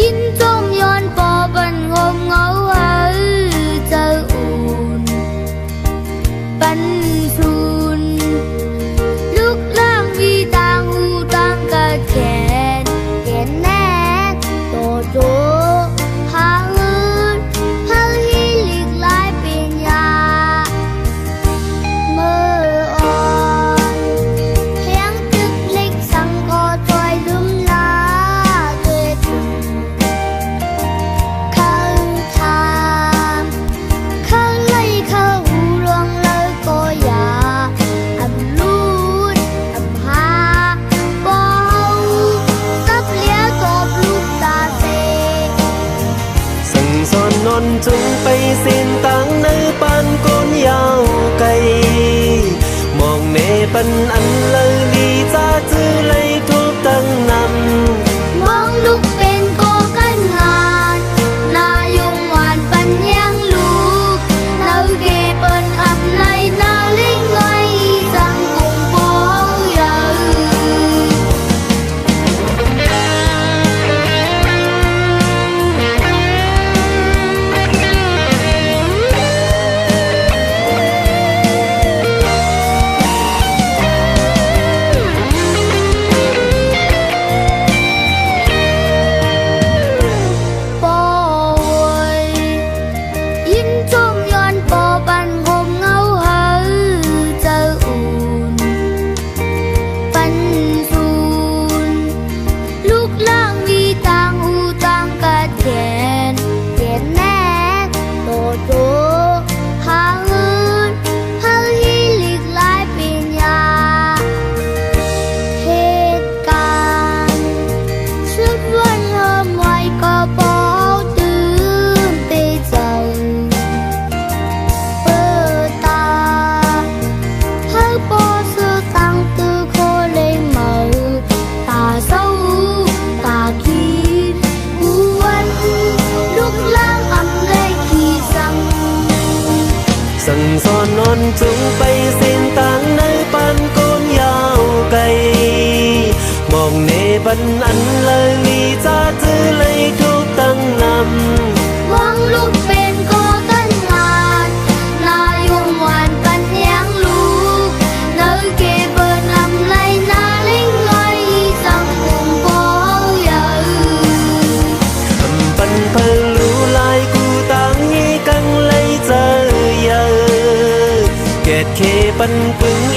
yên trong yon bò bần ngôm ngấu ở giờ ùn bần xuân lúc lang vi tang u tang cả chèn chèn nét tổ tổ hà ơn hà hi liệt lại bên nhà mơ on hẹn tức lịch sang có trôi lum lá tuyệt khăn tham khăn lấy khăn u luồng lời có ya âm lút âm ha bao sắp lia cọp lúc ta sẽ sừng son non chung bay xin tang nơi ban con yao cây mong nề ban ăn lời đi ra chữ lấy thuốc tăng năm mong lúc bên cô cánh ngàn na dùng hoàn phần nhang lúc nấu ghê bên ập này na linh ngay rằng cùng bố giờ bố ơi yên trong yon bố ban gồm ngâu hở giờ ùn bần xuân lúc lang vi tang u tang cả chèn chèn nét tổ tổ hà ơn hà hi liệt lại bên nhà hết càng suốtวันhôm ngoài có bó tương bê giờ bơ ta hơ bó sơ tăng tư khô lên mở ta sâu ta kín u anh lúc lang ấm lấy khi rằng sừng son non chung bay xin tang nơi ban con yao cây mong nề ban ăn lời đi ra chữ lấy thuốc tăng năm mong lúc bên cô cánh ngàn na dùng hoàn phần nhang lúc nơi kia bên ấm lấy na linh ngay rằng cùng bố giờ ban phơi lưu lại cu tang nhi căng lấy giờ kết khê ban quỳnh